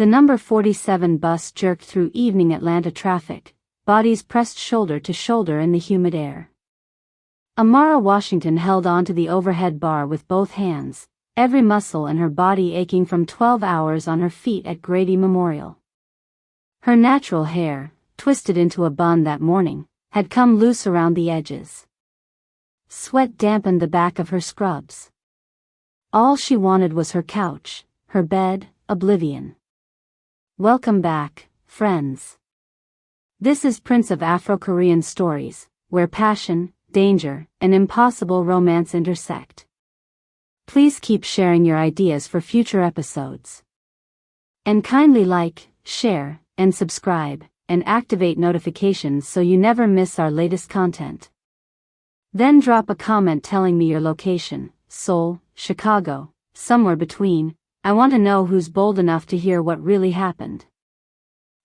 The number 47 bus jerked through evening Atlanta traffic, bodies pressed shoulder to shoulder in the humid air. Amara Washington held onto the overhead bar with both hands, every muscle in her body aching from 12 hours on her feet at Grady Memorial. Her natural hair, twisted into a bun that morning, had come loose around the edges. Sweat dampened the back of her scrubs. All she wanted was her couch, her bed, oblivion. Welcome back, friends. This is Prince of Afrokorean Stories, where passion, danger, and impossible romance intersect. Please keep sharing your ideas for future episodes. And kindly like, share, and subscribe, and activate notifications so you never miss our latest content. Then drop a comment telling me your location, Seoul, Chicago, somewhere between. I want to know who's bold enough to hear what really happened.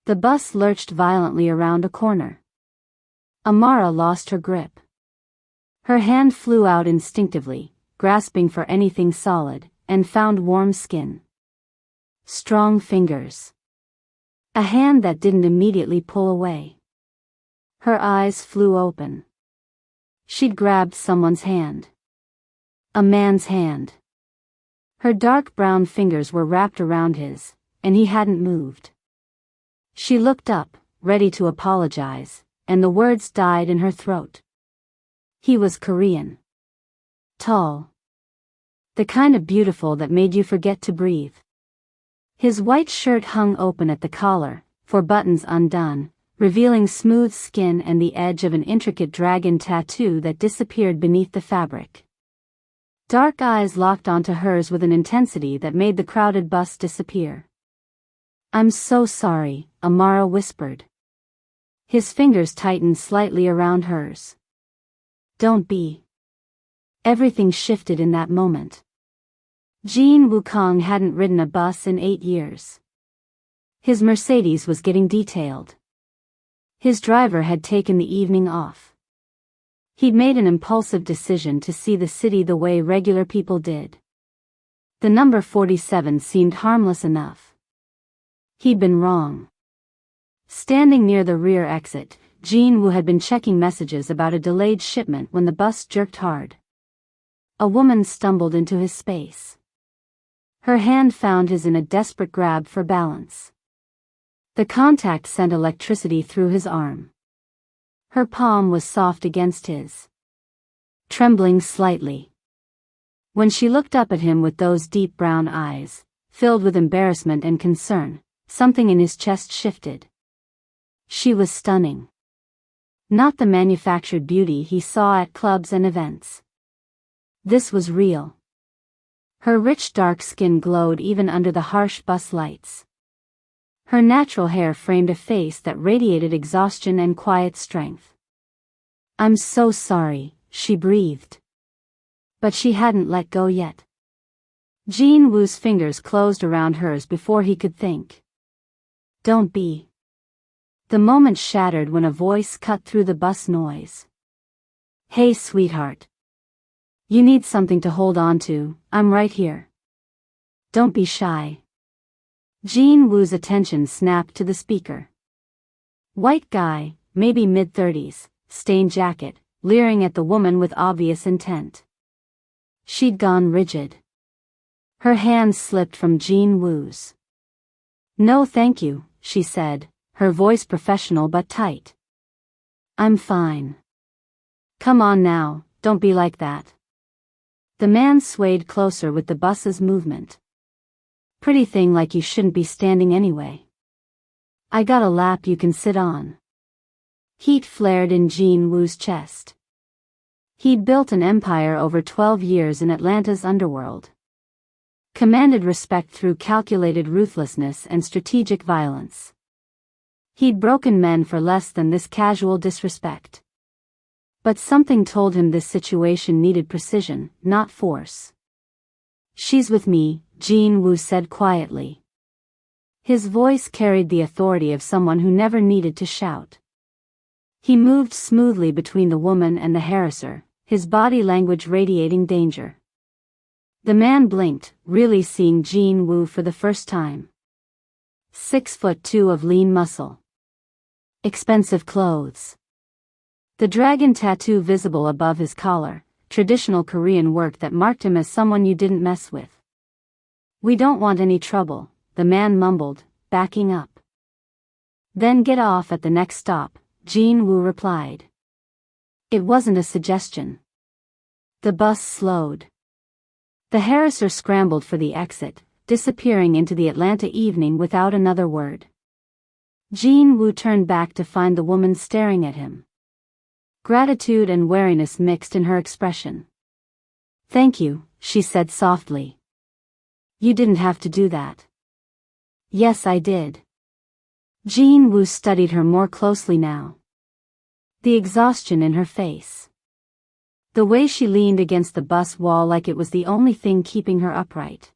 The bus lurched violently around a corner. Amara lost her grip. Her hand flew out instinctively, grasping for anything solid, and found warm skin. Strong fingers. A hand that didn't immediately pull away. Her eyes flew open. She'd grabbed someone's hand. A man's hand. Her dark brown fingers were wrapped around his, and he hadn't moved. She looked up, ready to apologize, and the words died in her throat. He was Korean. Tall. The kind of beautiful that made you forget to breathe. His white shirt hung open at the collar, 4 buttons undone, revealing smooth skin and the edge of an intricate dragon tattoo that disappeared beneath the fabric. Dark eyes locked onto hers with an intensity that made the crowded bus disappear. "I'm so sorry," Amara whispered. His fingers tightened slightly around hers. "Don't be." Everything shifted in that moment. Jin Wukong hadn't ridden a bus in 8 years. His Mercedes was getting detailed. His driver had taken the evening off. He'd made an impulsive decision to see the city the way regular people did. The number 47 seemed harmless enough. He'd been wrong. Standing near the rear exit, Jin Woo had been checking messages about a delayed shipment when the bus jerked hard. A woman stumbled into his space. Her hand found his in a desperate grab for balance. The contact sent electricity through his arm. Her palm was soft against his. Trembling slightly. When she looked up at him with those deep brown eyes, filled with embarrassment and concern, something in his chest shifted. She was stunning. Not the manufactured beauty he saw at clubs and events. This was real. Her rich dark skin glowed even under the harsh bus lights. Her natural hair framed a face that radiated exhaustion and quiet strength. "I'm so sorry," she breathed. But she hadn't let go yet. Jin Woo's fingers closed around hers before he could think. "Don't be." The moment shattered when a voice cut through the bus noise. "Hey, sweetheart. You need something to hold on to, I'm right here. Don't be shy." Jin Woo's attention snapped to the speaker. White guy, maybe mid-30s, stained jacket, leering at the woman with obvious intent. She'd gone rigid. Her hands slipped from Jin Woo's. "No thank you," she said, her voice professional but tight. "I'm fine. Come on now, don't be like that." The man swayed closer with the bus's movement. "Pretty thing like you shouldn't be standing anyway. I got a lap you can sit on." Heat flared in Jin Woo's chest. He'd built an empire over 12 years in Atlanta's underworld. Commanded respect through calculated ruthlessness and strategic violence. He'd broken men for less than this casual disrespect. But something told him this situation needed precision, not force. "She's with me," Jin Woo said quietly. His voice carried the authority of someone who never needed to shout. He moved smoothly between the woman and the harasser, his body language radiating danger. The man blinked, really seeing Jin Woo for the first time. 6'2" of lean muscle. Expensive clothes. The dragon tattoo visible above his collar, traditional Korean work that marked him as someone you didn't mess with. "We don't want any trouble," the man mumbled, backing up. "Then get off at the next stop," Jin-woo replied. It wasn't a suggestion. The bus slowed. The harasser scrambled for the exit, disappearing into the Atlanta evening without another word. Jin-woo turned back to find the woman staring at him. Gratitude and wariness mixed in her expression. "Thank you," she said softly. "You didn't have to do that." "Yes, I did." Jin-woo studied her more closely now. The exhaustion in her face. The way she leaned against the bus wall like it was the only thing keeping her upright.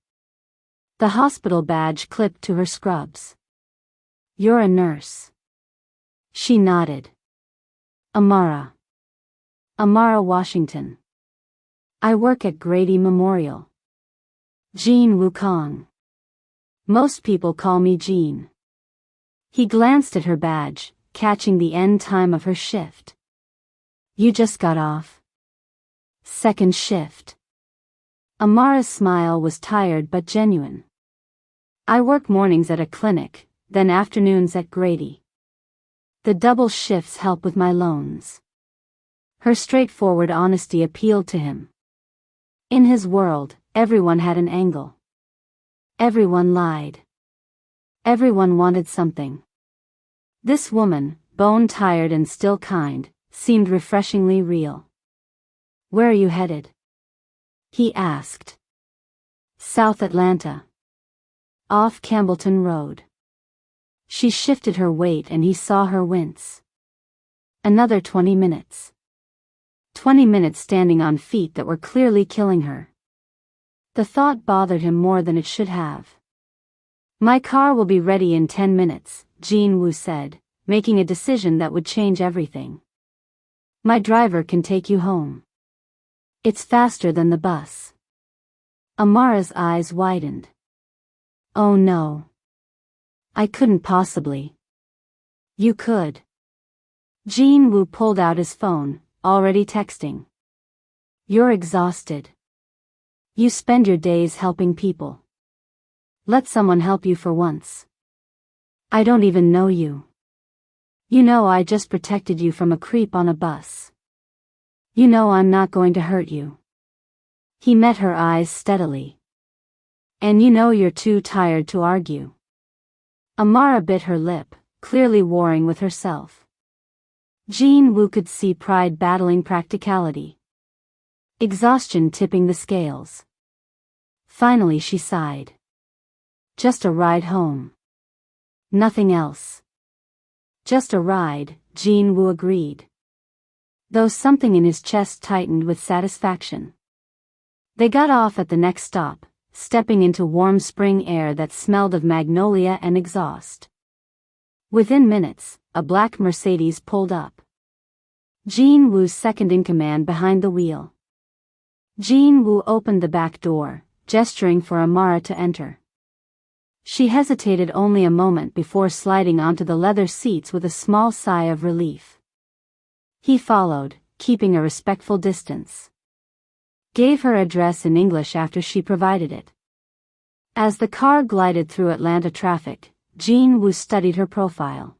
The hospital badge clipped to her scrubs. "You're a nurse." She nodded. Amara, Washington. "I work at Grady Memorial." Jean Wukong. "Most people call me Jean." He glanced at her badge, catching the end time of her shift. "You just got off?" "Second shift." Amara's smile was tired but genuine. "I work mornings at a clinic, then afternoons at Grady. The double shifts help with my loans." Her straightforward honesty appealed to him. In his world, everyone had an angle. Everyone lied. Everyone wanted something. This woman, bone-tired and still kind, seemed refreshingly real. "Where are you headed?" he asked. "South Atlanta. Off Campbellton Road." She shifted her weight and he saw her wince. Another 20 minutes. 20 minutes standing on feet that were clearly killing her. The thought bothered him more than it should have. "My car will be ready in 10 minutes, Jin-woo said, making a decision that would change everything. "My driver can take you home. It's faster than the bus." Amara's eyes widened. "Oh no. I couldn't possibly." "You could." Jin-woo pulled out his phone, already texting. "You're exhausted. You spend your days helping people. Let someone help you for once." "I don't even know you. You know I just protected you from a creep on a bus. You know I'm not going to hurt you." He met her eyes steadily. "And you know you're too tired to argue." Amara bit her lip, clearly warring with herself. Jin-woo could see pride battling practicality. Exhaustion tipping the scales. Finally she sighed. "Just a ride home. Nothing else." "Just a ride," Jin-woo agreed. Though something in his chest tightened with satisfaction. They got off at the next stop, stepping into warm spring air that smelled of magnolia and exhaust. Within minutes, a black Mercedes pulled up. Jin-woo's second-in-command behind the wheel. Jin-woo opened the back door, gesturing for Amara to enter. She hesitated only a moment before sliding onto the leather seats with a small sigh of relief. He followed, keeping a respectful distance. Gave her address in English after she provided it. As the car glided through Atlanta traffic, Jin-woo studied her profile.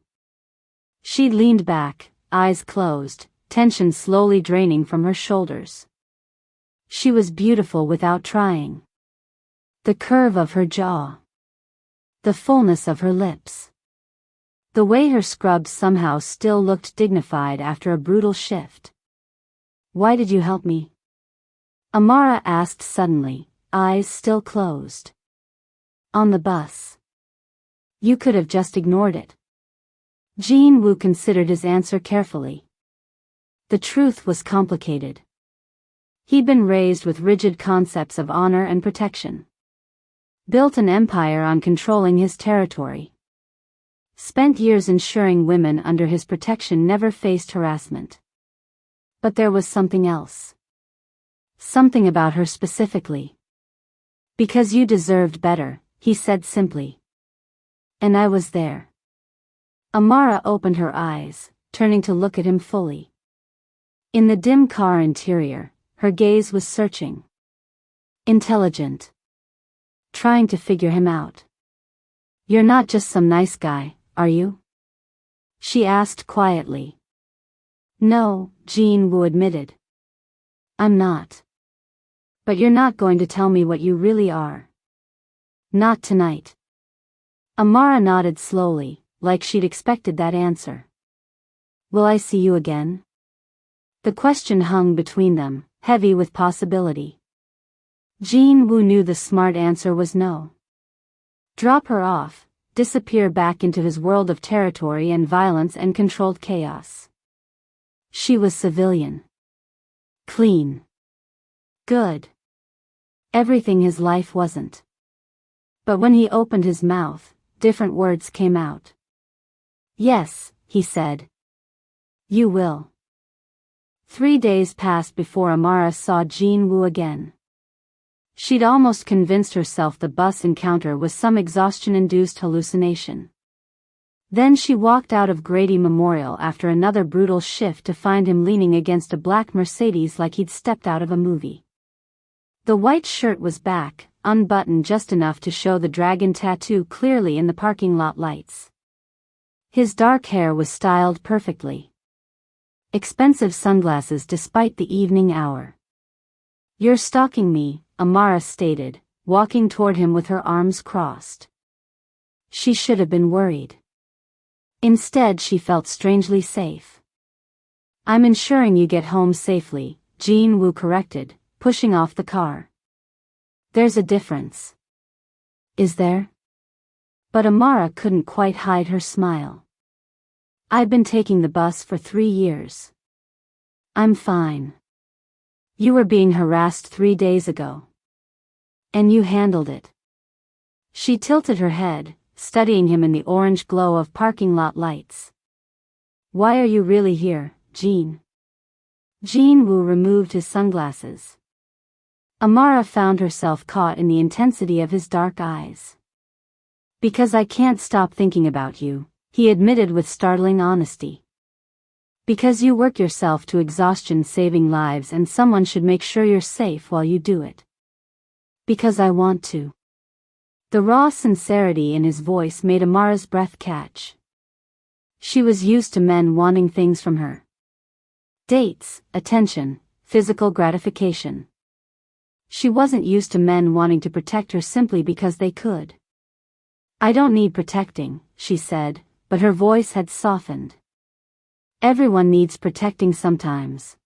She leaned back, eyes closed, tension slowly draining from her shoulders. She was beautiful without trying. The curve of her jaw. The fullness of her lips. The way her scrubs somehow still looked dignified after a brutal shift. "Why did you help me?" Amara asked suddenly, eyes still closed. "On the bus. You could have just ignored it." Jin-woo considered his answer carefully. The truth was complicated. He'd been raised with rigid concepts of honor and protection. Built an empire on controlling his territory. Spent years ensuring women under his protection never faced harassment. But there was something else. Something about her specifically. "Because you deserved better," he said simply. And I was there. Amara opened her eyes, turning to look at him fully. In the dim car interior, her gaze was searching. Intelligent. Trying to figure him out. You're not just some nice guy, are you? She asked quietly. No, Jin-woo admitted. I'm not. But you're not going to tell me what you really are. Not tonight. Amara nodded slowly, like she'd expected that answer. Will I see you again? The question hung between them, heavy with possibility. Jin-woo knew the smart answer was no. Drop her off, disappear back into his world of territory and violence and controlled chaos. She was civilian. Clean. Good. Everything his life wasn't. But when he opened his mouth, different words came out. Yes, he said. You will. 3 days passed before Amara saw Jin-woo again. She'd almost convinced herself the bus encounter was some exhaustion-induced hallucination. Then she walked out of Grady Memorial after another brutal shift to find him leaning against a black Mercedes like he'd stepped out of a movie. The white shirt was back, unbuttoned just enough to show the dragon tattoo clearly in the parking lot lights. His dark hair was styled perfectly. Expensive sunglasses despite the evening hour. You're stalking me, Amara stated, walking toward him with her arms crossed. She should have been worried. Instead she felt strangely safe. I'm ensuring you get home safely, Jin-woo corrected, pushing off the car. There's a difference. Is there? But Amara couldn't quite hide her smile. I've been taking the bus for 3 years. I'm fine. You were being harassed 3 days ago. And you handled it. She tilted her head, studying him in the orange glow of parking lot lights. Why are you really here, Jin? Jin-woo removed his sunglasses. Amara found herself caught in the intensity of his dark eyes. Because I can't stop thinking about you, he admitted with startling honesty. Because you work yourself to exhaustion saving lives and someone should make sure you're safe while you do it. Because I want to. The raw sincerity in his voice made Amara's breath catch. She was used to men wanting things from her. Dates, attention, physical gratification. She wasn't used to men wanting to protect her simply because they could. I don't need protecting, she said, but her voice had softened. Everyone needs protecting sometimes.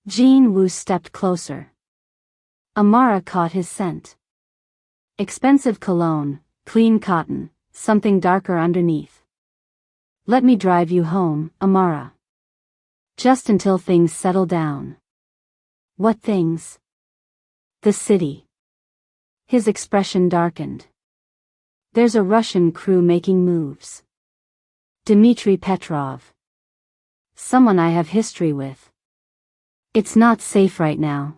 Jin-woo stepped closer. Amara caught his scent. Expensive cologne, clean cotton, something darker underneath. Let me drive you home, Amara. Just until things settle down. What things? The city. His expression darkened. There's a Russian crew making moves. Dmitry Petrov. Someone I have history with. It's not safe right now.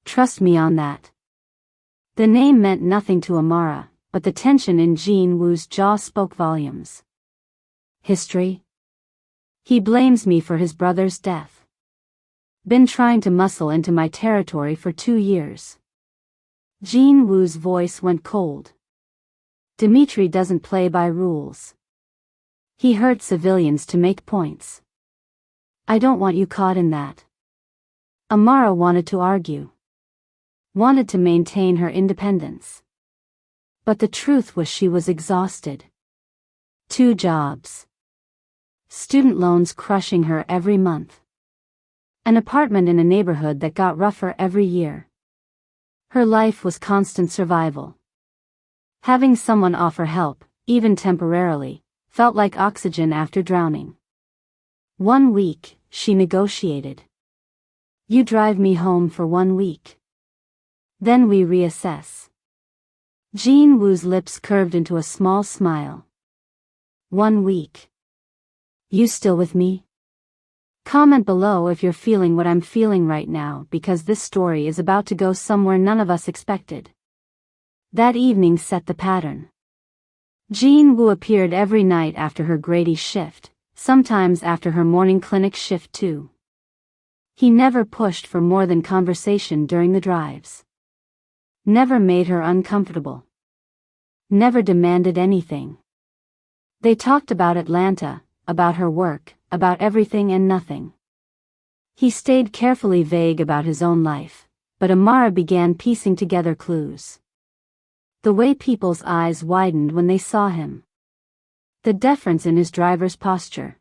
Trust me on that. The name meant nothing to Amara, but the tension in Jin-woo's jaw spoke volumes. History? He blames me for his brother's death. Been trying to muscle into my territory for 2 years. Jin-woo's voice went cold. Dmitry doesn't play by rules. He hurts civilians to make points. I don't want you caught in that. Amara wanted to argue. Wanted to maintain her independence. But the truth was she was exhausted. 2 jobs. Student loans crushing her every month. An apartment in a neighborhood that got rougher every year. Her life was constant survival. Having someone offer help, even temporarily, felt like oxygen after drowning. 1 week, she negotiated. You drive me home for 1 week. Then we reassess. Jin-woo's lips curved into a small smile. 1 week. You still with me? Comment below if you're feeling what I'm feeling right now, because this story is about to go somewhere none of us expected. That evening set the pattern. Jean Wu appeared every night after her Grady shift, sometimes after her morning clinic shift too. He never pushed for more than conversation during the drives. Never made her uncomfortable. Never demanded anything. They talked about Atlanta, about her work, about everything and nothing. He stayed carefully vague about his own life, but Amara began piecing together clues. The way people's eyes widened when they saw him. The deference in his driver's posture.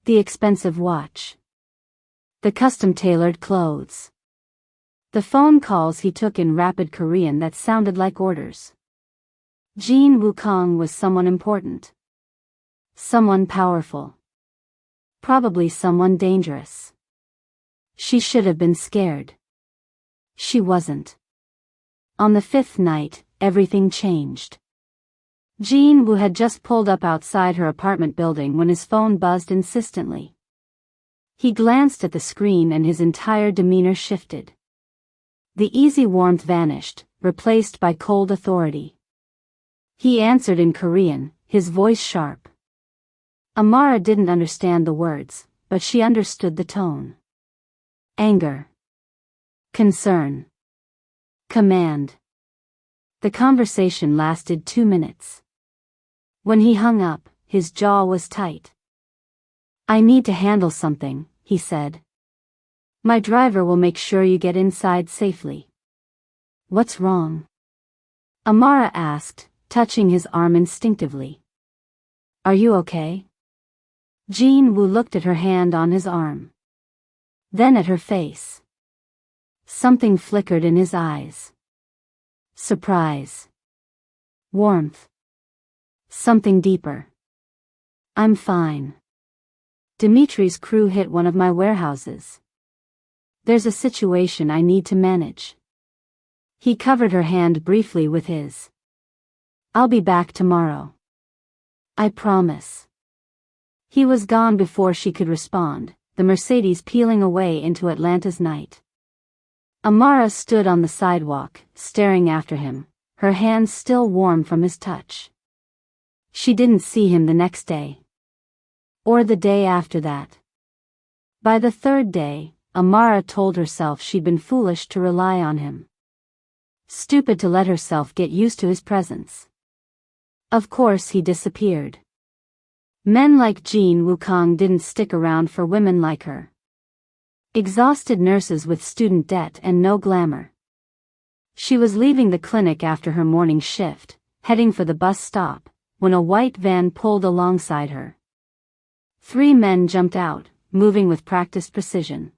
The expensive watch. The custom-tailored clothes. The phone calls he took in rapid Korean that sounded like orders. Jean Wukong was someone important. Someone powerful. Probably someone dangerous. She should have been scared. She wasn't. On the fifth night, everything changed. Jean Wu had just pulled up outside her apartment building when his phone buzzed insistently. He glanced at the screen and his entire demeanor shifted. The easy warmth vanished, replaced by cold authority. He answered in Korean, his voice sharp. Amara didn't understand the words, but she understood the tone. Anger. Concern. Command. The conversation lasted 2 minutes. When he hung up, his jaw was tight. I need to handle something, he said. My driver will make sure you get inside safely. What's wrong? Amara asked, touching his arm instinctively. Are you okay? Jean Wu looked at her hand on his arm. Then at her face. Something flickered in his eyes. Surprise. Warmth. Something deeper. I'm fine. Dimitri's crew hit one of my warehouses. There's a situation I need to manage. He covered her hand briefly with his. I'll be back tomorrow. I promise. He was gone before she could respond, the Mercedes peeling away into Atlanta's night. Amara stood on the sidewalk, staring after him, her hands still warm from his touch. She didn't see him the next day. Or the day after that. By the third day, Amara told herself she'd been foolish to rely on him. Stupid to let herself get used to his presence. Of course he disappeared. Men like Jean Wukong didn't stick around for women like her. Exhausted nurses with student debt and no glamour. She was leaving the clinic after her morning shift, heading for the bus stop, when a white van pulled alongside her. 3 men jumped out, moving with practiced precision.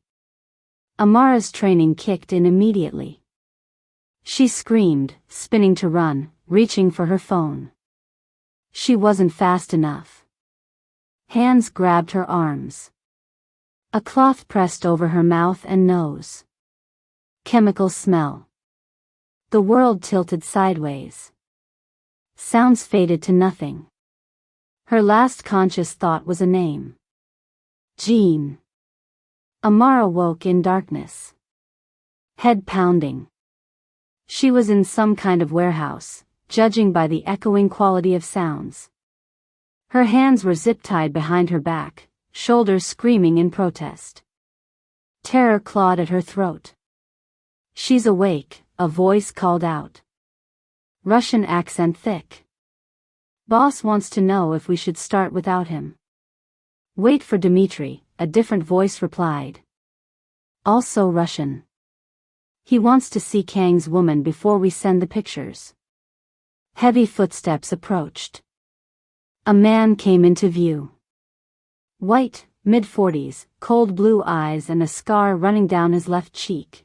Amara's training kicked in immediately. She screamed, spinning to run, reaching for her phone. She wasn't fast enough. Hands grabbed her arms. A cloth pressed over her mouth and nose. Chemical smell. The world tilted sideways. Sounds faded to nothing. Her last conscious thought was a name. Jean. Amara woke in darkness. Head pounding. She was in some kind of warehouse, judging by the echoing quality of sounds. Her hands were zip-tied behind her back, shoulders screaming in protest. Terror clawed at her throat. She's awake, a voice called out. Russian accent thick. Boss wants to know if we should start without him. Wait for Dimitri, a different voice replied. Also Russian. He wants to see Kang's woman before we send the pictures. Heavy footsteps approached. A man came into view. White, mid-40s, cold blue eyes and a scar running down his left cheek.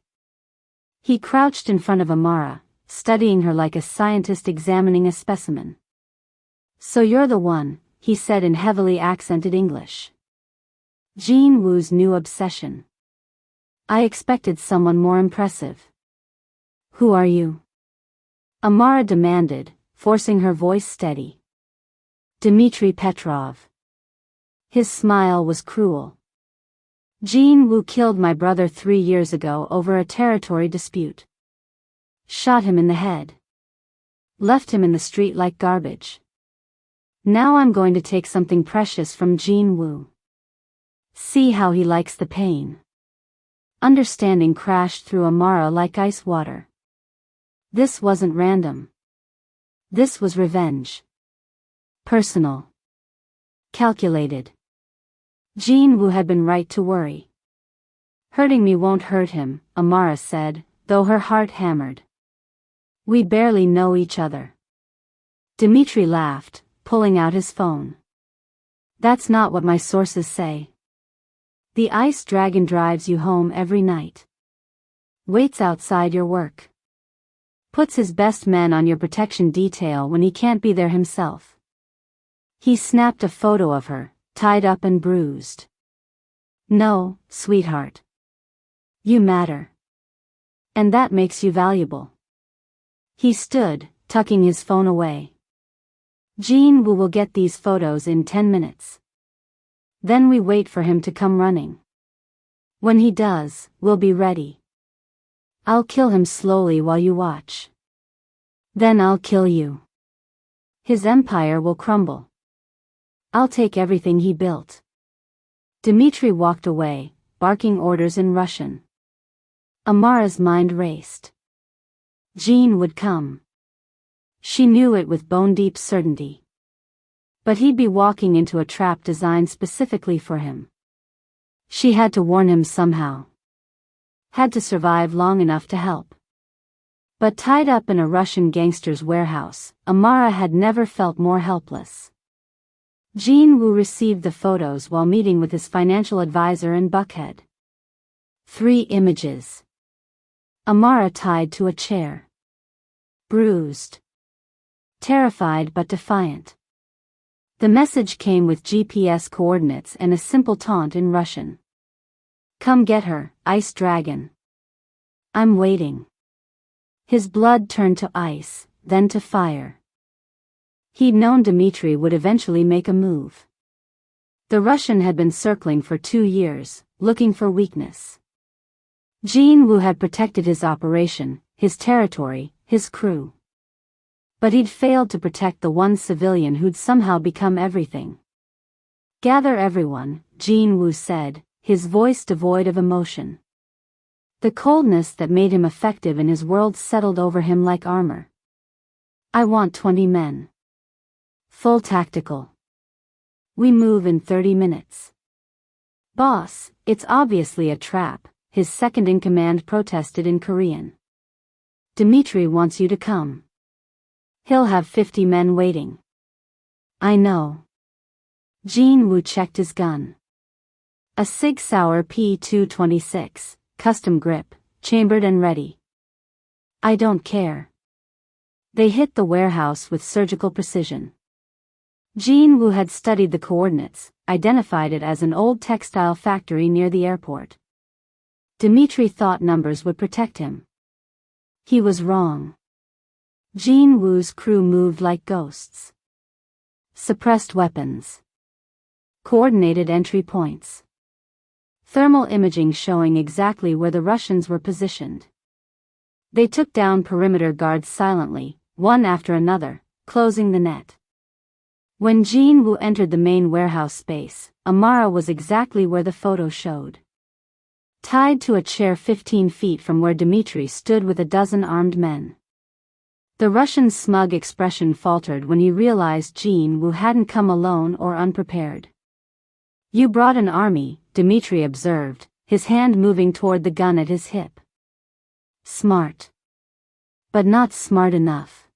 He crouched in front of Amara, studying her like a scientist examining a specimen. So you're the one, he said in heavily accented English. Jean Wu's new obsession. I expected someone more impressive. Who are you? Amara demanded, forcing her voice steady. Dmitry Petrov. His smile was cruel. Jean Wu killed my brother 3 years ago over a territory dispute. Shot him in the head. Left him in the street like garbage. Now I'm going to take something precious from Jin-woo. See how he likes the pain. Understanding crashed through Amara like ice water. This wasn't random. This was revenge. Personal. Calculated. Jin-woo had been right to worry. Hurting me won't hurt him, Amara said, though her heart hammered. We barely know each other. Dimitri laughed, pulling out his phone. That's not what my sources say. The ice dragon drives you home every night. Waits outside your work. Puts his best men on your protection detail when he can't be there himself. He snapped a photo of her, tied up and bruised. No, sweetheart. You matter. And that makes you valuable. He stood, tucking his phone away. Jin-woo will get these photos in 10 minutes. Then we wait for him to come running. When he does, we'll be ready. I'll kill him slowly while you watch. Then I'll kill you. His empire will crumble. I'll take everything he built. Dimitri walked away, barking orders in Russian. Amara's mind raced. Jean would come. She knew it with bone-deep certainty. But he'd be walking into a trap designed specifically for him. She had to warn him somehow. Had to survive long enough to help. But tied up in a Russian gangster's warehouse, Amara had never felt more helpless. Jin-woo received the photos while meeting with his financial advisor in Buckhead. 3 images. Amara tied to a chair. Bruised. Terrified but defiant. The message came with GPS coordinates and a simple taunt in Russian. Come get her, Ice Dragon. I'm waiting. His blood turned to ice, then to fire. He'd known Dimitri would eventually make a move. The Russian had been circling for 2 years, looking for weakness. Jin-woo had protected his operation, his territory, his crew. But he'd failed to protect the one civilian who'd somehow become everything. Gather everyone, Jin-woo said, his voice devoid of emotion. The coldness that made him effective in his world settled over him like armor. I want 20 men. Full tactical. We move in 30 minutes. Boss, it's obviously a trap, his second-in-command protested in Korean. Dimitri wants you to come. He'll have 50 men waiting. I know. Jin-woo checked his gun. A Sig Sauer P226, custom grip, chambered and ready. I don't care. They hit the warehouse with surgical precision. Jin-woo had studied the coordinates, identified it as an old textile factory near the airport. Dimitri thought numbers would protect him. He was wrong. Jin-woo's crew moved like ghosts. Suppressed weapons. Coordinated entry points. Thermal imaging showing exactly where the Russians were positioned. They took down perimeter guards silently, one after another, closing the net. When Jin-woo entered the main warehouse space, Amara was exactly where the photo showed. Tied to a chair 15 feet from where Dimitri stood with a dozen armed men. The Russian's smug expression faltered when he realized Jin-woo hadn't come alone or unprepared. You brought an army, Dimitri observed, his hand moving toward the gun at his hip. Smart. But not smart enough.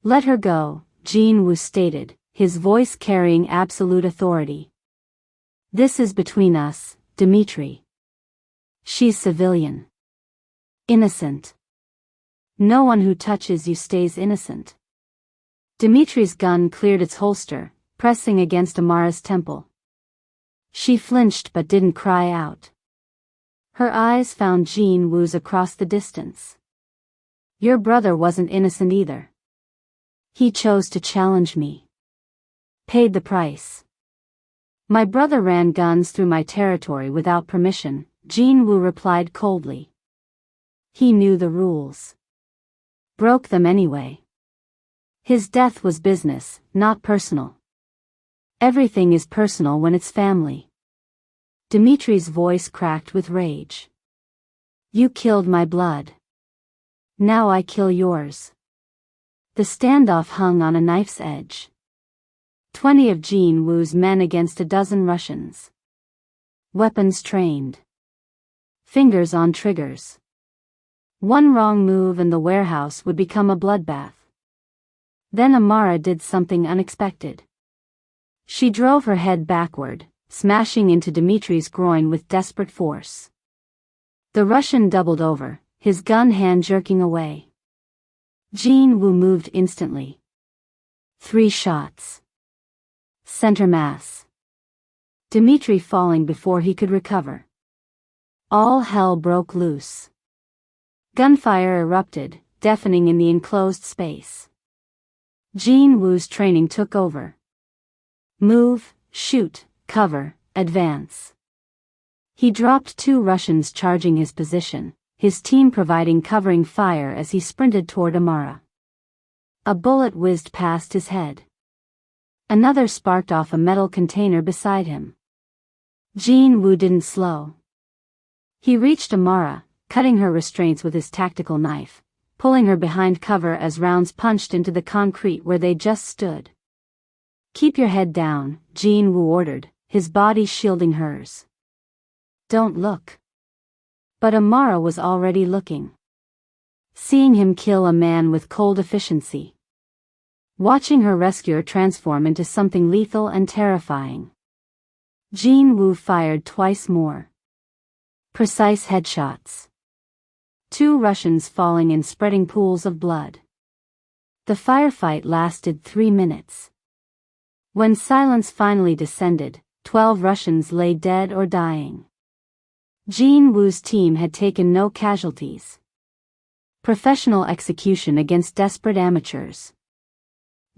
Let her go, Jin-woo stated, his voice carrying absolute authority. This is between us, Dimitri. She's civilian. Innocent. No one who touches you stays innocent. Dimitri's gun cleared its holster, pressing against Amara's temple. She flinched but didn't cry out. Her eyes found Jin-woo's across the distance. Your brother wasn't innocent either. He chose to challenge me. Paid the price. My brother ran guns through my territory without permission, Jin-woo replied coldly. He knew the rules. Broke them anyway. His death was business, not personal. Everything is personal when it's family. Dimitri's voice cracked with rage. You killed my blood. Now I kill yours. The standoff hung on a knife's edge. 20 of Jean Woo's men against a dozen Russians. Weapons trained. Fingers on triggers. One wrong move and the warehouse would become a bloodbath. Then Amara did something unexpected. She drove her head backward, smashing into Dimitri's groin with desperate force. The Russian doubled over, his gun hand jerking away. Jean Woo moved instantly. 3 shots. Center mass. Dimitri falling before he could recover. All hell broke loose. Gunfire erupted, deafening in the enclosed space. Jean Woo's training took over. Move, shoot, cover, advance. He dropped 2 Russians charging his position, his team providing covering fire as he sprinted toward Amara. A bullet whizzed past his head. Another sparked off a metal container beside him. Jean Woo didn't slow. He reached Amara, cutting her restraints with his tactical knife, pulling her behind cover as rounds punched into the concrete where they just stood. Keep your head down, Jean Woo ordered, his body shielding hers. Don't look. But Amara was already looking. Seeing him kill a man with cold efficiency. Watching her rescuer transform into something lethal and terrifying. Jean Woo fired twice more. Precise headshots. 2 Russians falling in spreading pools of blood. The firefight lasted 3 minutes. When silence finally descended, 12 Russians lay dead or dying. Jean Woo's team had taken no casualties. Professional execution against desperate amateurs.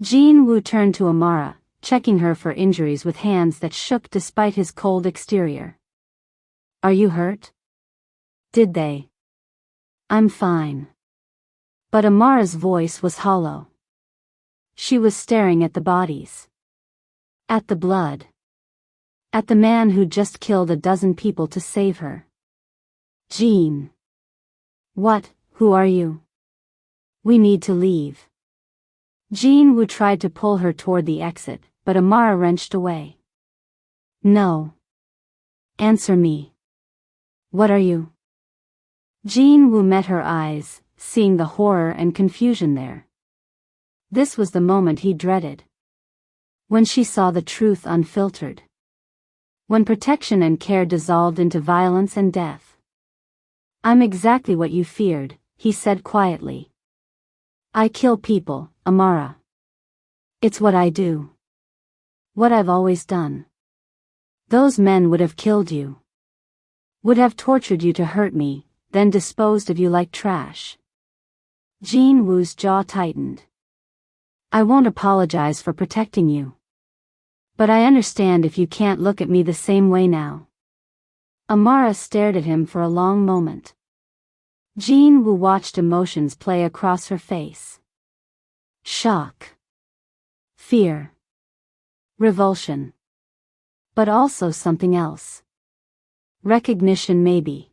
Jean Woo turned to Amara, checking her for injuries with hands that shook despite his cold exterior. Are you hurt? Did they? I'm fine. But Amara's voice was hollow. She was staring at the bodies. At the blood. At the man who just killed a dozen people to save her. Jean. What, who are you? We need to leave. Jean Woo tried to pull her toward the exit, but Amara wrenched away. No. Answer me. What are you? Jean Woo met her eyes, seeing the horror and confusion there. This was the moment he dreaded. When she saw the truth unfiltered. When protection and care dissolved into violence and death. I'm exactly what you feared, he said quietly. I kill people, Amara. It's what I do. What I've always done. Those men would have killed you. Would have tortured you to hurt me, then disposed of you like trash. Jean Woo's jaw tightened. I won't apologize for protecting you. But I understand if you can't look at me the same way now. Amara stared at him for a long moment. Jean Woo watched emotions play across her face. Shock. Fear. Revulsion. But also something else. Recognition maybe.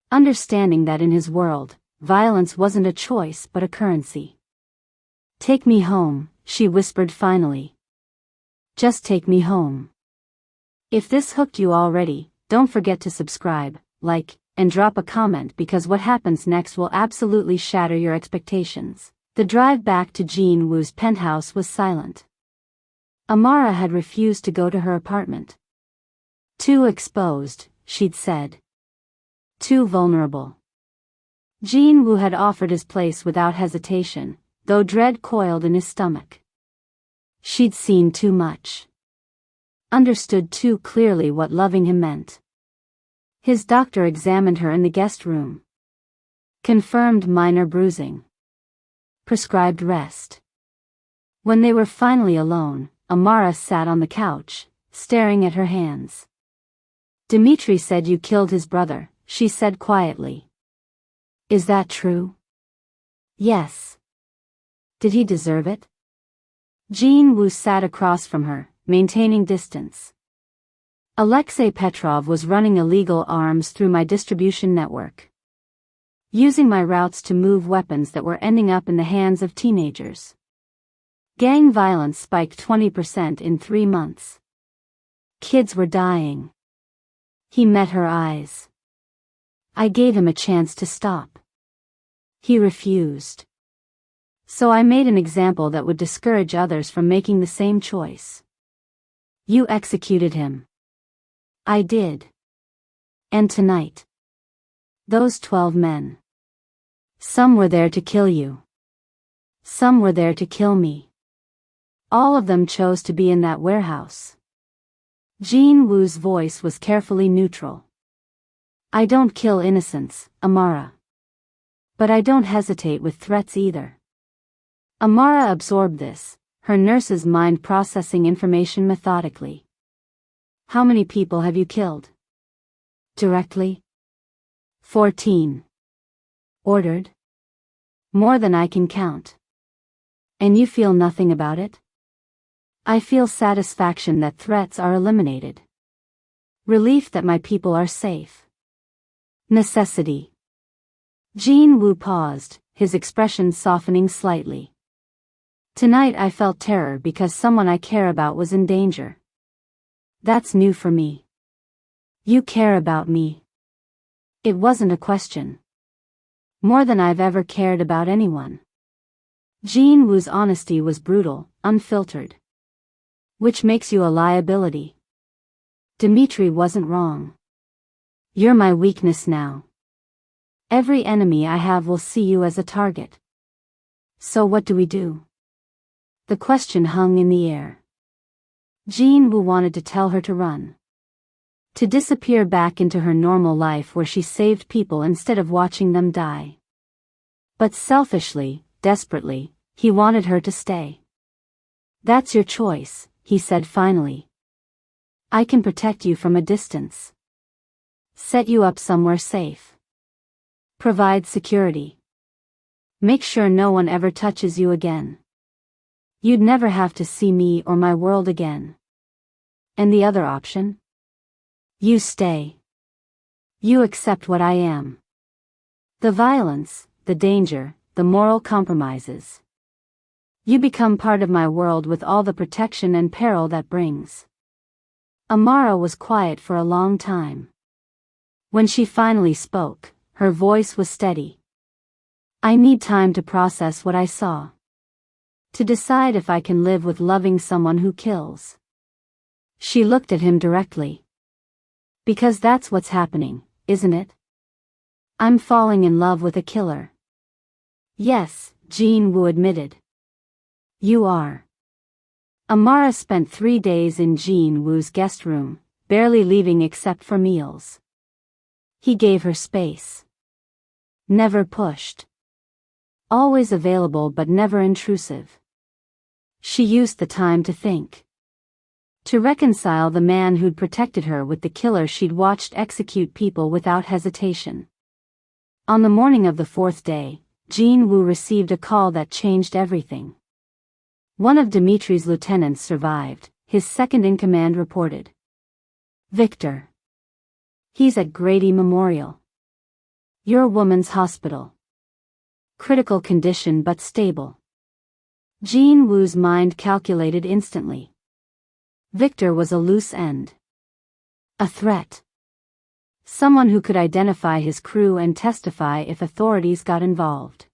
Understanding that in his world, violence wasn't a choice but a currency. Take me home, she whispered finally. Just take me home. If this hooked you already, don't forget to subscribe, like, and drop a comment because what happens next will absolutely shatter your expectations. The drive back to Jean Woo's penthouse was silent. Amara had refused to go to her apartment. Too exposed, she'd said. Too vulnerable. Jean Woo had offered his place without hesitation, though dread coiled in his stomach. She'd seen too much. Understood too clearly what loving him meant. His doctor examined her in the guest room. Confirmed minor bruising. Prescribed rest. When they were finally alone, Amara sat on the couch, staring at her hands. Dimitri said you killed his brother, she said quietly. Is that true? Yes. Did he deserve it? Jean Wu sat across from her, maintaining distance. Alexei Petrov was running illegal arms through my distribution network, using my routes to move weapons that were ending up in the hands of teenagers. Gang violence spiked 20% in 3 months. Kids were dying. He met her eyes. I gave him a chance to stop. He refused. So I made an example that would discourage others from making the same choice. You executed him. I did. And tonight, those 12 men. Some were there to kill you. Some were there to kill me. All of them chose to be in that warehouse. Jean Wu's voice was carefully neutral. I don't kill innocents, Amara. But I don't hesitate with threats either. Amara absorbed this, her nurse's mind processing information methodically. How many people have you killed? Directly? 14. Ordered? More than I can count. And you feel nothing about it? I feel satisfaction that threats are eliminated. Relief that my people are safe. Necessity. Jean Wu paused, his expression softening slightly. Tonight I felt terror because someone I care about was in danger. That's new for me. You care about me. It wasn't a question. More than I've ever cared about anyone. Jean Wu's honesty was brutal, unfiltered. Which makes you a liability. Dimitri wasn't wrong. You're my weakness now. Every enemy I have will see you as a target. So what do we do? The question hung in the air. Jean Wu wanted to tell her to run. To disappear back into her normal life where she saved people instead of watching them die. But selfishly, desperately, he wanted her to stay. That's your choice, he said finally. I can protect you from a distance. Set you up somewhere safe. Provide security. Make sure no one ever touches you again. You'd never have to see me or my world again. And the other option? You stay. You accept what I am. The violence, the danger, the moral compromises. You become part of my world with all the protection and peril that brings. Amara was quiet for a long time. When she finally spoke, her voice was steady. I need time to process what I saw. To decide if I can live with loving someone who kills. She looked at him directly. Because that's what's happening, isn't it? I'm falling in love with a killer. Yes, Jean Wu admitted. You are. Amara spent 3 days in Jean Wu's guest room, barely leaving except for meals. He gave her space. Never pushed. Always available but never intrusive. She used the time to think. To reconcile the man who'd protected her with the killer she'd watched execute people without hesitation. On the morning of the 4th day, Jean Wu received a call that changed everything. One of Dimitri's lieutenants survived, his second-in-command reported. Victor. He's at Grady Memorial. Your woman's hospital. Critical condition but stable. Jean Wu's mind calculated instantly. Victor was a loose end. A threat. Someone who could identify his crew and testify if authorities got involved.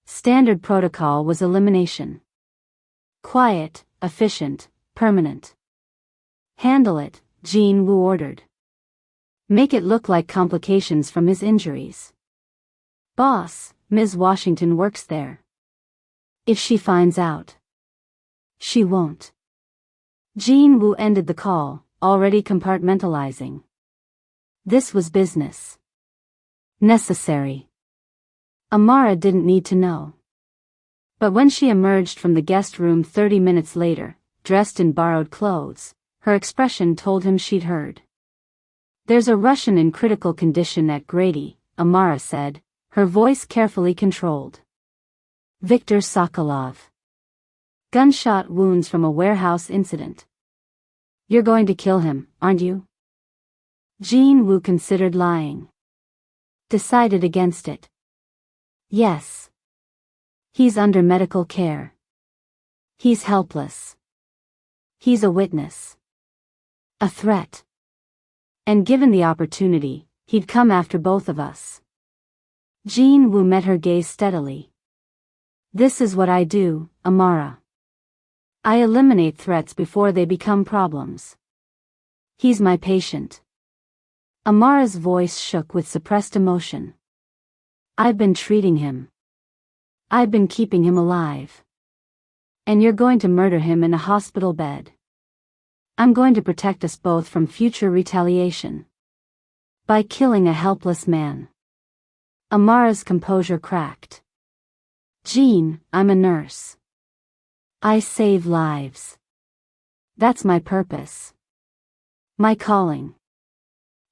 Standard protocol was elimination. Quiet, efficient, permanent. Handle it, Jean Wu ordered. Make it look like complications from his injuries. Boss, Ms. Washington works there. If she finds out. She won't. Jean Wu ended the call, already compartmentalizing. This was business. Necessary. Amara didn't need to know. But when she emerged from the guest room 30 minutes later, dressed in borrowed clothes, her expression told him she'd heard. There's a Russian in critical condition at Grady, Amara said, her voice carefully controlled. Viktor Sokolov. Gunshot wounds from a warehouse incident. You're going to kill him, aren't you? Jin Woo considered lying. Decided against it. Yes. He's under medical care. He's helpless. He's a witness. A threat. And given the opportunity, he'd come after both of us. Jin Woo met her gaze steadily. This is what I do, Amara. I eliminate threats before they become problems. He's my patient. Amara's voice shook with suppressed emotion. I've been treating him. I've been keeping him alive. And you're going to murder him in a hospital bed. I'm going to protect us both from future retaliation. By killing a helpless man. Amara's composure cracked. Jean, I'm a nurse. I save lives. That's my purpose. My calling.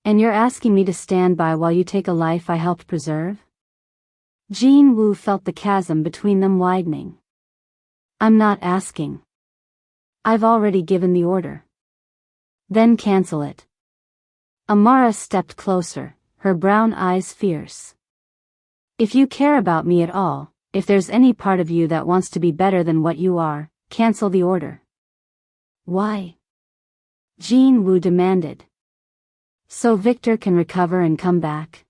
And you're asking me to stand by while you take a life I helped preserve? Jin Woo felt the chasm between them widening. I'm not asking. I've already given the order. Then cancel it. Amara stepped closer, her brown eyes fierce. If you care about me at all, if there's any part of you that wants to be better than what you are, cancel the order. Why? Jin Woo demanded. So Victor can recover and come back?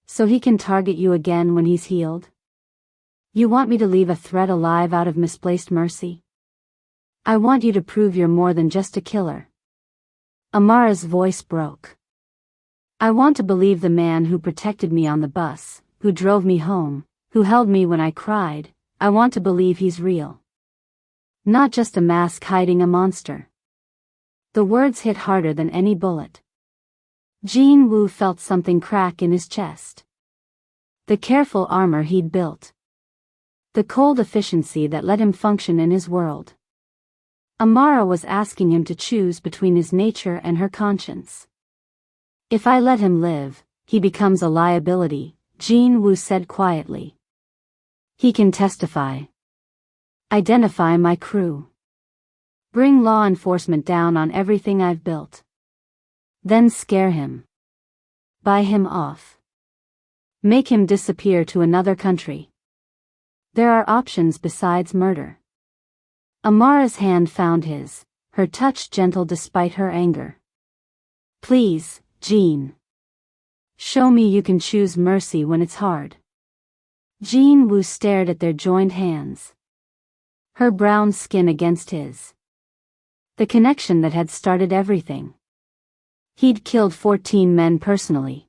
So he can target you again when he's healed? You want me to leave a threat alive out of misplaced mercy? I want you to prove you're more than just a killer. Amara's voice broke. I want to believe the man who protected me on the bus, who drove me home, who held me when I cried, I want to believe he's real. Not just a mask hiding a monster. The words hit harder than any bullet. Jin Woo felt something crack in his chest. The careful armor he'd built. The cold efficiency that let him function in his world. Amara was asking him to choose between his nature and her conscience. If I let him live, he becomes a liability, Jin Woo said quietly. He can testify. Identify my crew. Bring law enforcement down on everything I've built. Then scare him. Buy him off. Make him disappear to another country. There are options besides murder. Amara's hand found his, her touch gentle despite her anger. Please, Jean. Show me you can choose mercy when it's hard. Jin Woo stared at their joined hands. Her brown skin against his. The connection that had started everything. He'd killed 14 men personally.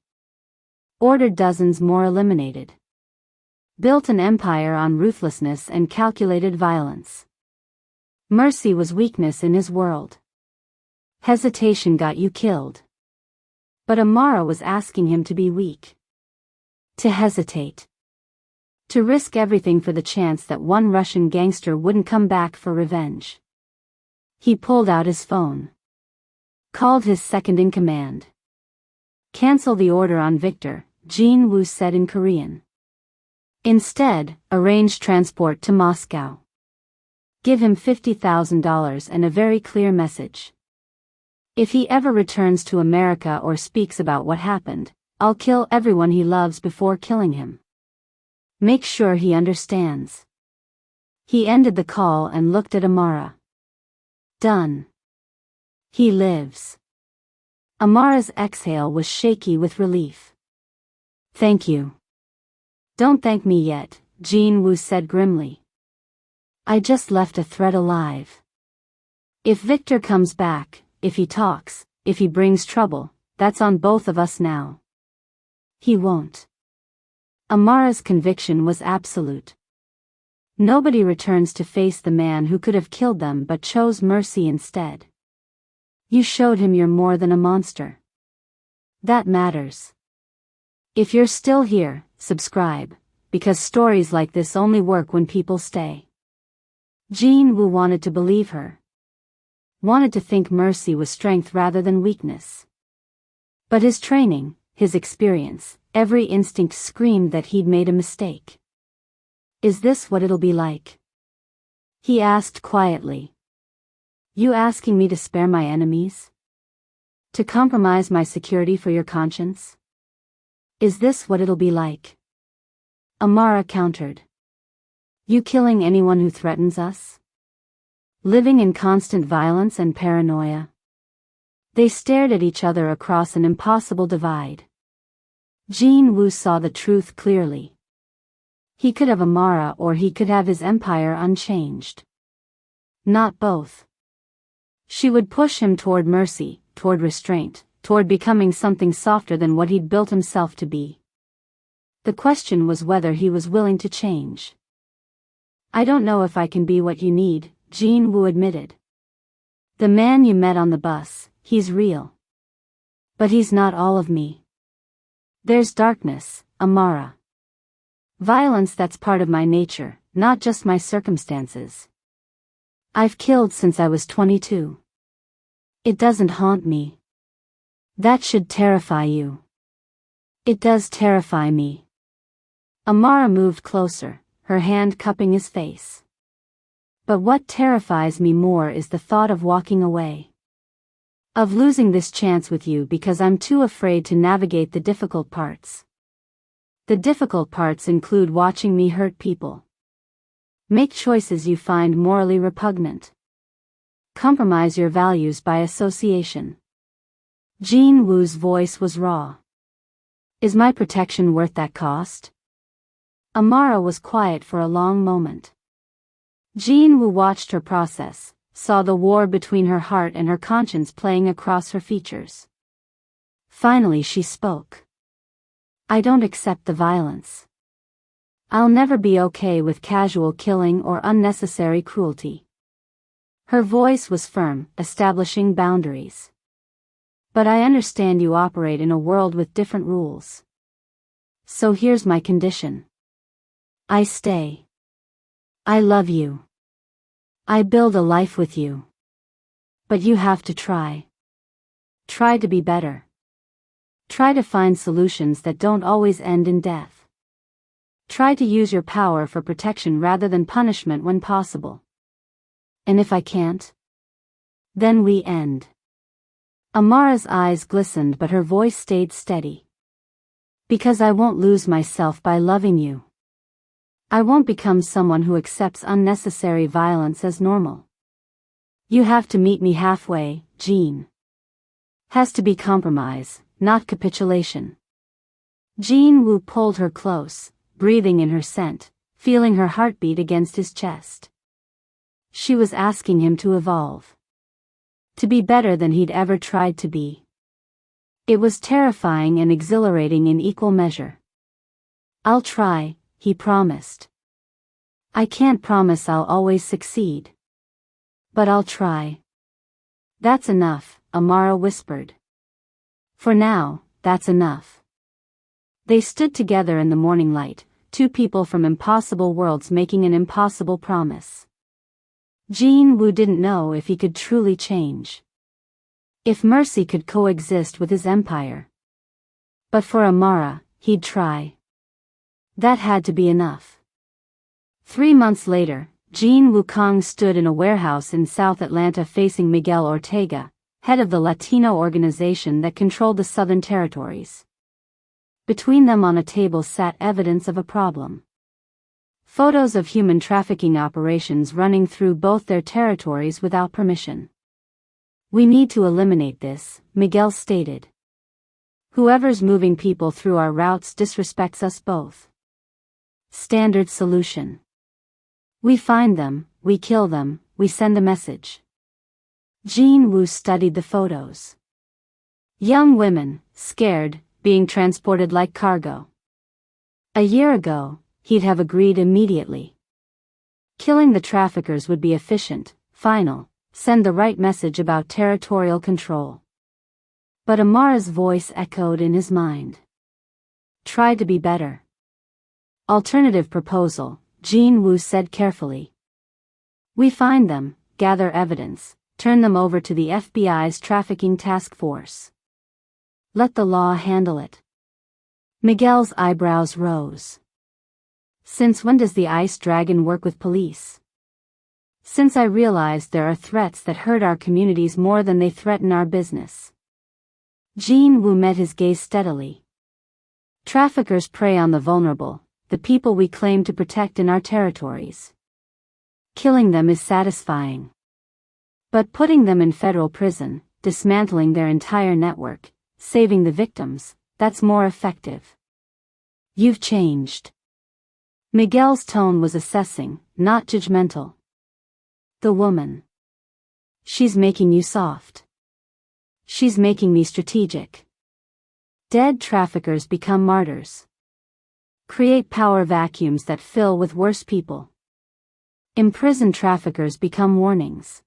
Ordered dozens more eliminated. Built an empire on ruthlessness and calculated violence. Mercy was weakness in his world. Hesitation got you killed. But Amara was asking him to be weak. To hesitate. To risk everything for the chance that one Russian gangster wouldn't come back for revenge. He pulled out his phone. Called his second-in-command. Cancel the order on Victor, Jin Woo said in Korean. Instead, arrange transport to Moscow. Give him $50,000 and a very clear message. If he ever returns to America or speaks about what happened, I'll kill everyone he loves before killing him. Make sure he understands. He ended the call and looked at Amara. Done. He lives. Amara's exhale was shaky with relief. Thank you. Don't thank me yet, Jin Woo said grimly. I just left a threat alive. If Victor comes back, if he talks, if he brings trouble, that's on both of us now. He won't. Amara's conviction was absolute. Nobody returns to face the man who could have killed them but chose mercy instead. You showed him you're more than a monster. That matters. If you're still here, subscribe, because stories like this only work when people stay. Jin Woo wanted to believe her. Wanted to think mercy was strength rather than weakness. But his training, his experience, every instinct screamed that he'd made a mistake. Is this what it'll be like? He asked quietly. You asking me to spare my enemies? To compromise my security for your conscience? Is this what it'll be like? Amara countered. You killing anyone who threatens us? Living in constant violence and paranoia? They stared at each other across an impossible divide. Jin Woo saw the truth clearly. He could have Amara or he could have his empire unchanged. Not both. She would push him toward mercy, toward restraint, toward becoming something softer than what he'd built himself to be. The question was whether he was willing to change. I don't know if I can be what you need, Jin Woo admitted. The man you met on the bus, he's real. But he's not all of me. There's darkness, Amara. Violence that's part of my nature, not just my circumstances. I've killed since I was 22. It doesn't haunt me. That should terrify you. It does terrify me. Amara moved closer, her hand cupping his face. But what terrifies me more is the thought of walking away. Of losing this chance with you because I'm too afraid to navigate the difficult parts. The difficult parts include watching me hurt people. Make choices you find morally repugnant. Compromise your values by association. Jin Woo's voice was raw. Is my protection worth that cost? Amara was quiet for a long moment. Jin Woo watched her process, saw the war between her heart and her conscience playing across her features. Finally she spoke. I don't accept the violence. I'll never be okay with casual killing or unnecessary cruelty. Her voice was firm, establishing boundaries. But I understand you operate in a world with different rules. So here's my condition. I stay. I love you. I build a life with you. But you have to try. Try to be better. Try to find solutions that don't always end in death. Try to use your power for protection rather than punishment when possible. And if I can't? Then we end. Amara's eyes glistened but her voice stayed steady. Because I won't lose myself by loving you. I won't become someone who accepts unnecessary violence as normal. You have to meet me halfway, Jean. Has to be compromise, not capitulation. Jin Woo pulled her close, breathing in her scent, feeling her heartbeat against his chest. She was asking him to evolve. To be better than he'd ever tried to be. It was terrifying and exhilarating in equal measure. I'll try, he promised. I can't promise I'll always succeed. But I'll try. That's enough, Amara whispered. For now, that's enough. They stood together in the morning light, two people from impossible worlds making an impossible promise. Jin Woo didn't know if he could truly change. If mercy could coexist with his empire. But for Amara, he'd try. That had to be enough. 3 months later, Jin Woo Kong stood in a warehouse in South Atlanta facing Miguel Ortega, head of the Latino organization that controlled the Southern Territories. Between them on a table sat evidence of a problem. Photos of human trafficking operations running through both their territories without permission. We need to eliminate this, Miguel stated. Whoever's moving people through our routes disrespects us both. Standard solution. We find them, we kill them, we send a message. Jin Woo studied the photos. Young women, scared, being transported like cargo. A year ago, he'd have agreed immediately. Killing the traffickers would be efficient, final, send the right message about territorial control. But Amara's voice echoed in his mind. Try to be better. Alternative proposal, Jin Woo said carefully. We find them, gather evidence, turn them over to the FBI's trafficking task force. Let the law handle it. Miguel's eyebrows rose. Since when does the ice dragon work with police? Since I realized there are threats that hurt our communities more than they threaten our business. Jin Woo met his gaze steadily. Traffickers prey on the vulnerable, the people we claim to protect in our territories. Killing them is satisfying. But putting them in federal prison, dismantling their entire network, saving the victims, that's more effective. You've changed. Miguel's tone was assessing, not judgmental. The woman. She's making you soft. She's making me strategic. Dead traffickers become martyrs. Create power vacuums that fill with worse people. Imprisoned traffickers become warnings.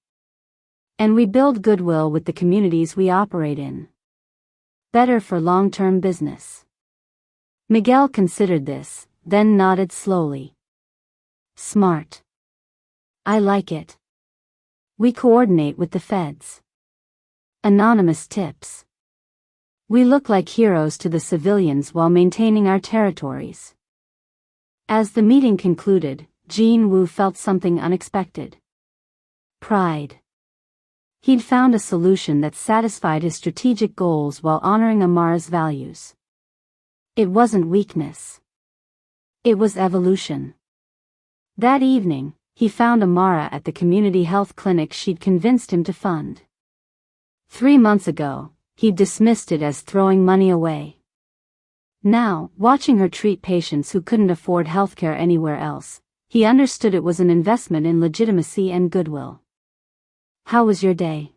And we build goodwill with the communities we operate in. Better for long-term business. Miguel considered this, then nodded slowly. Smart. I like it. We coordinate with the feds. Anonymous tips. We look like heroes to the civilians while maintaining our territories. As the meeting concluded, Jin Woo felt something unexpected. Pride. He'd found a solution that satisfied his strategic goals while honoring Amara's values. It wasn't weakness. It was evolution. That evening, he found Amara at the community health clinic she'd convinced him to fund. 3 months ago, he'd dismissed it as throwing money away. Now, watching her treat patients who couldn't afford healthcare anywhere else, he understood it was an investment in legitimacy and goodwill. How was your day?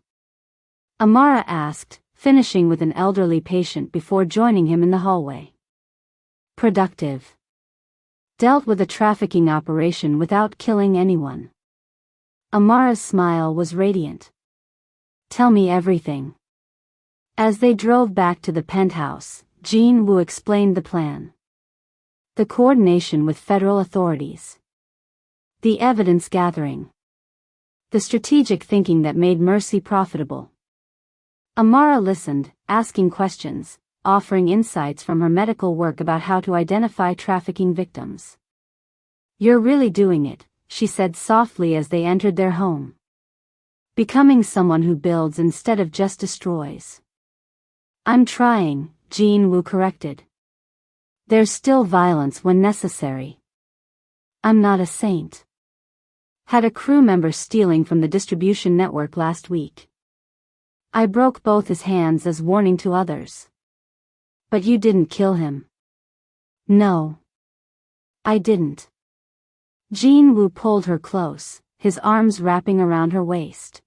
Amara asked, finishing with an elderly patient before joining him in the hallway. Productive. Dealt with a trafficking operation without killing anyone. Amara's smile was radiant. Tell me everything. As they drove back to the penthouse, Jin Woo explained the plan. The coordination with federal authorities. The evidence gathering. The strategic thinking that made mercy profitable. Amara listened, asking questions, offering insights from her medical work about how to identify trafficking victims. You're really doing it, she said softly as they entered their home. Becoming someone who builds instead of just destroys. I'm trying, Jin Woo corrected. There's still violence when necessary. I'm not a saint. Had a crew member stealing from the distribution network last week. I broke both his hands as warning to others. But you didn't kill him. No. I didn't. Jin Woo pulled her close, his arms wrapping around her waist.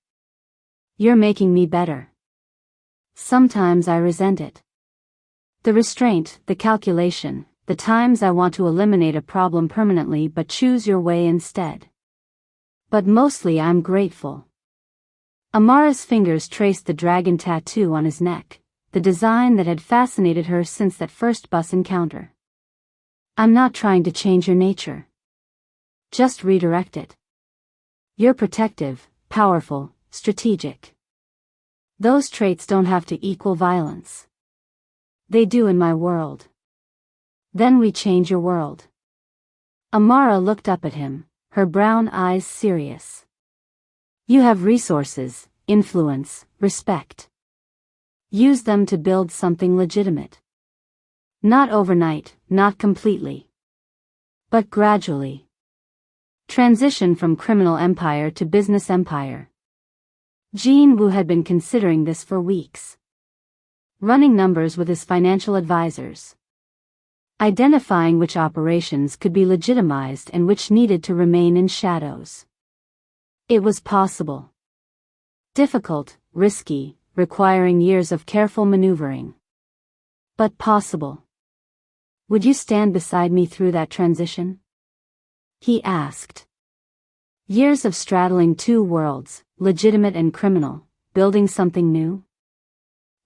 You're making me better. Sometimes I resent it. The restraint, the calculation, the times I want to eliminate a problem permanently but choose your way instead. But mostly I'm grateful. Amara's fingers traced the dragon tattoo on his neck, the design that had fascinated her since that first bus encounter. I'm not trying to change your nature. Just redirect it. You're protective, powerful, strategic. Those traits don't have to equal violence. They do in my world. Then we change your world. Amara looked up at him, her brown eyes serious. You have resources, influence, respect. Use them to build something legitimate. Not overnight, not completely. But gradually. Transition from criminal empire to business empire. Jin Woo had been considering this for weeks. Running numbers with his financial advisors. Identifying which operations could be legitimized and which needed to remain in shadows. It was possible. Difficult, risky, requiring years of careful maneuvering. But possible. Would you stand beside me through that transition? He asked. Years of straddling two worlds, legitimate and criminal, building something new?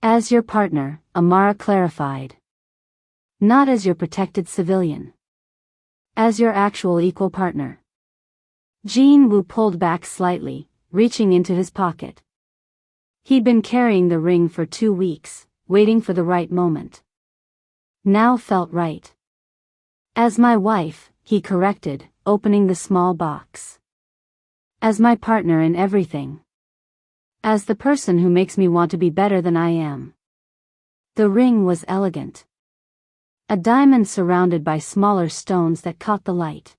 As your partner, Amara clarified. Not as your protected civilian. As your actual equal partner. Jin Woo pulled back slightly, reaching into his pocket. He'd been carrying the ring for 2 weeks, waiting for the right moment. Now felt right. As my wife, he corrected, opening the small box. As my partner in everything. As the person who makes me want to be better than I am. The ring was elegant. A diamond surrounded by smaller stones that caught the light.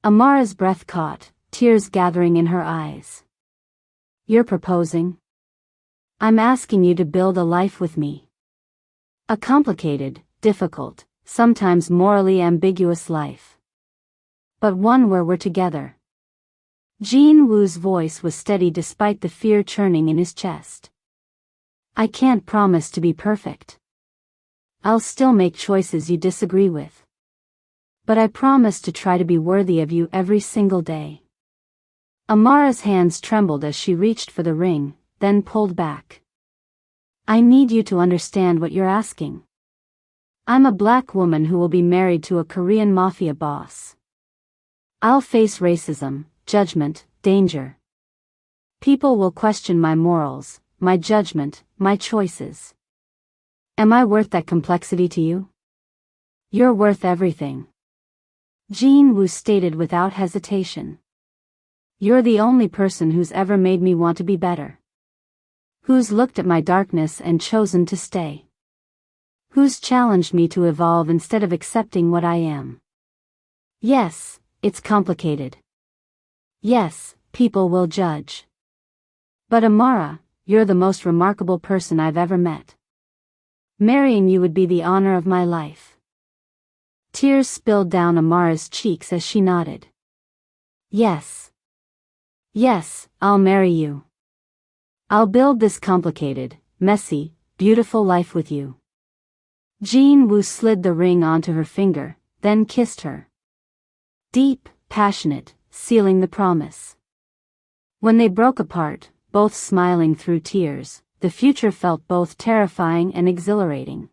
Amara's breath caught, tears gathering in her eyes. You're proposing? I'm asking you to build a life with me. A complicated, difficult, sometimes morally ambiguous life. But one where we're together. Jin Woo's voice was steady despite the fear churning in his chest. I can't promise to be perfect. I'll still make choices you disagree with. But I promise to try to be worthy of you every single day. Amara's hands trembled as she reached for the ring, then pulled back. I need you to understand what you're asking. I'm a black woman who will be married to a Korean mafia boss. I'll face racism, judgment, danger. People will question my morals, my judgment, my choices. Am I worth that complexity to you? You're worth everything. Jin Woo stated without hesitation. You're the only person who's ever made me want to be better. Who's looked at my darkness and chosen to stay. Who's challenged me to evolve instead of accepting what I am. Yes, it's complicated. Yes, people will judge. But Amara, you're the most remarkable person I've ever met. Marrying you would be the honor of my life. Tears spilled down Amara's cheeks as she nodded. Yes. Yes, I'll marry you. I'll build this complicated, messy, beautiful life with you. Jin Woo slid the ring onto her finger, then kissed her. Deep, passionate, sealing the promise. When they broke apart, both smiling through tears, the future felt both terrifying and exhilarating.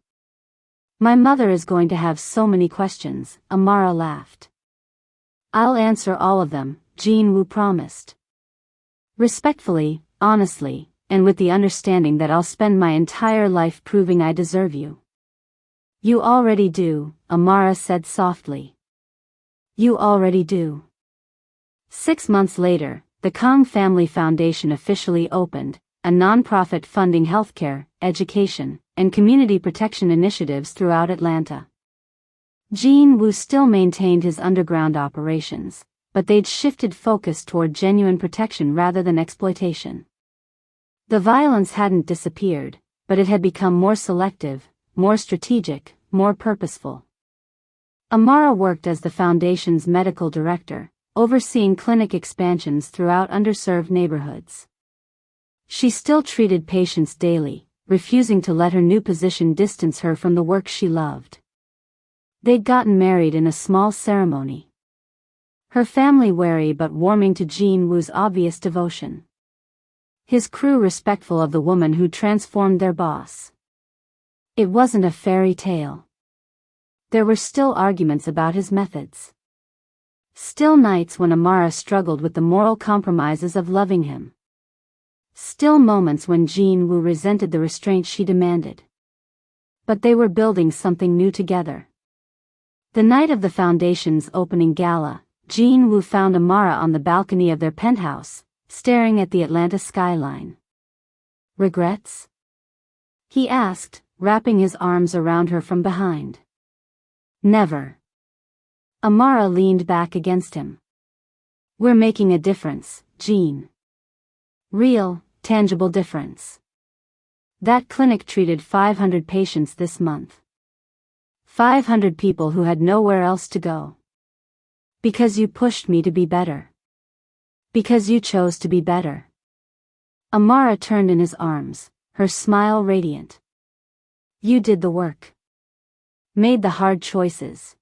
My mother is going to have so many questions, Amara laughed. I'll answer all of them, Jin Woo promised. Respectfully, honestly, and with the understanding that I'll spend my entire life proving I deserve you. You already do, Amara said softly. You already do. 6 months later, the Kang Family Foundation officially opened, a non-profit funding healthcare, education, and community protection initiatives throughout Atlanta. Jin Woo still maintained his underground operations, but they'd shifted focus toward genuine protection rather than exploitation. The violence hadn't disappeared, but it had become more selective, more strategic, more purposeful. Amara worked as the foundation's medical director, overseeing clinic expansions throughout underserved neighborhoods. She still treated patients daily, refusing to let her new position distance her from the work she loved. They'd gotten married in a small ceremony. Her family wary but warming to Jin Woo's obvious devotion. His crew respectful of the woman who transformed their boss. It wasn't a fairy tale. There were still arguments about his methods. Still nights when Amara struggled with the moral compromises of loving him. Still moments when Jin Woo resented the restraint she demanded. But they were building something new together. The night of the foundation's opening gala, Jin Woo found Amara on the balcony of their penthouse, staring at the Atlanta skyline. Regrets? He asked, wrapping his arms around her from behind. Never. Amara leaned back against him. We're making a difference, Jin. Real, tangible difference. That clinic treated 500 patients this month. 500 people who had nowhere else to go. Because you pushed me to be better. Because you chose to be better. Amara turned in his arms, her smile radiant. You did the work. Made the hard choices.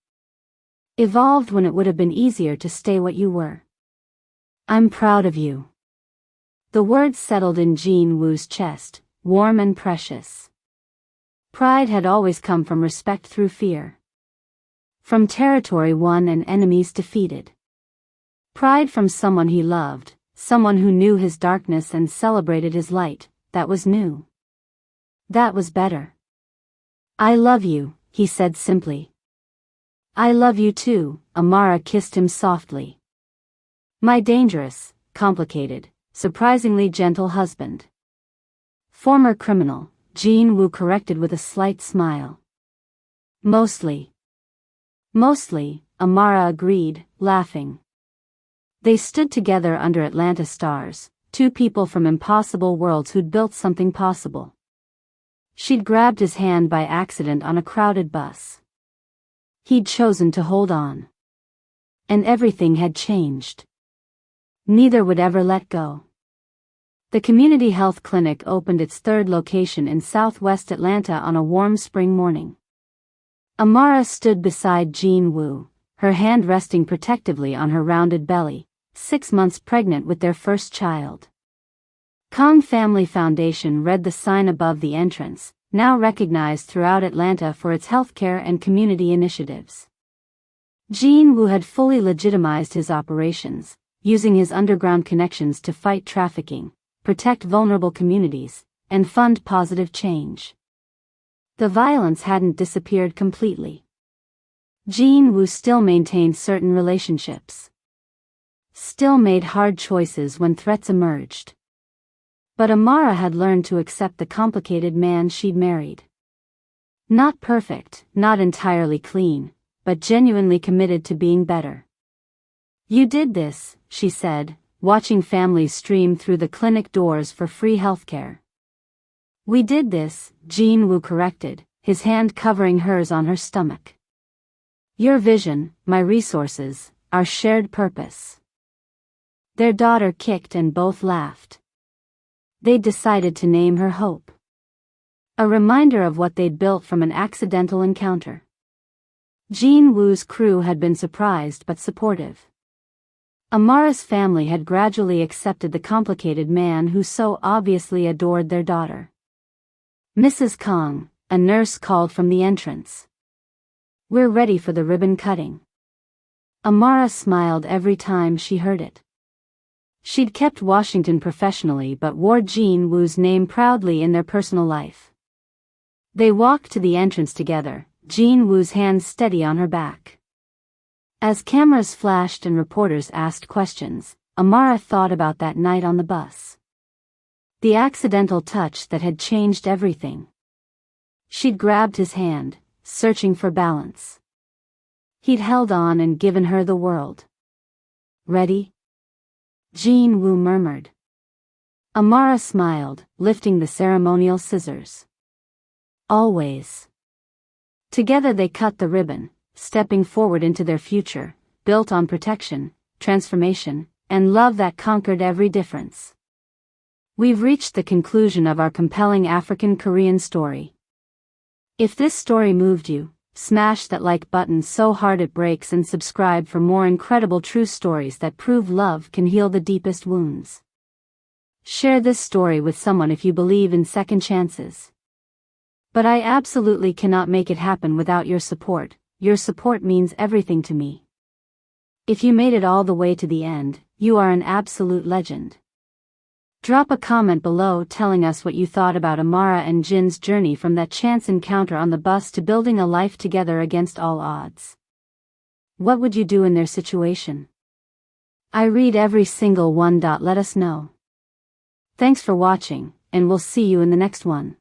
Evolved when it would have been easier to stay what you were. I'm proud of you. The words settled in Jin Woo's chest, warm and precious. Pride had always come from respect through fear. From territory won and enemies defeated. Pride from someone he loved, someone who knew his darkness and celebrated his light, that was new. That was better. I love you, he said simply. I love you too, Amara kissed him softly. My dangerous, complicated, surprisingly gentle husband. Former criminal, Jin-woo corrected with a slight smile. Mostly. Mostly, Amara agreed, laughing. They stood together under Atlanta stars, two people from impossible worlds who'd built something possible. She'd grabbed his hand by accident on a crowded bus. He'd chosen to hold on. And everything had changed. Neither would ever let go. The community health clinic opened its third location in southwest Atlanta on a warm spring morning. Amara stood beside Jin-woo, her hand resting protectively on her rounded belly, 6 months pregnant with their first child. Kong Family Foundation read the sign above the entrance, now recognized throughout Atlanta for its healthcare and community initiatives. Jin-woo had fully legitimized his operations, using his underground connections to fight trafficking, protect vulnerable communities, and fund positive change. The violence hadn't disappeared completely. Jin-woo still maintained certain relationships. Still made hard choices when threats emerged. But Amara had learned to accept the complicated man she'd married. Not perfect, not entirely clean, but genuinely committed to being better. You did this, she said, watching families stream through the clinic doors for free healthcare. We did this, Jin-woo corrected, his hand covering hers on her stomach. Your vision, my resources, our shared purpose. Their daughter kicked and both laughed. They decided to name her Hope. A reminder of what they'd built from an accidental encounter. Jin-woo's crew had been surprised but supportive. Amara's family had gradually accepted the complicated man who so obviously adored their daughter. Mrs. Kong, a nurse called from the entrance. We're ready for the ribbon cutting. Amara smiled every time she heard it. She'd kept Washington professionally but wore Jin-woo's name proudly in their personal life. They walked to the entrance together, Jin-woo's hands steady on her back. As cameras flashed and reporters asked questions, Amara thought about that night on the bus. The accidental touch that had changed everything. She'd grabbed his hand, searching for balance. He'd held on and given her the world. Ready? Jin-woo murmured. Amara smiled, lifting the ceremonial scissors. Always. Together they cut the ribbon, stepping forward into their future, built on protection, transformation, and love that conquered every difference. We've reached the conclusion of our compelling African-Korean story. If this story moved you, smash that like button so hard it breaks and subscribe for more incredible true stories that prove love can heal the deepest wounds. Share this story with someone if you believe in second chances. But I absolutely cannot make it happen without your support. Your support means everything to me. If you made it all the way to the end, you are an absolute legend. Drop a comment below telling us what you thought about Amara and Jin's journey from that chance encounter on the bus to building a life together against all odds. What would you do in their situation? I read every single one. Let us know. Thanks for watching, and we'll see you in the next one.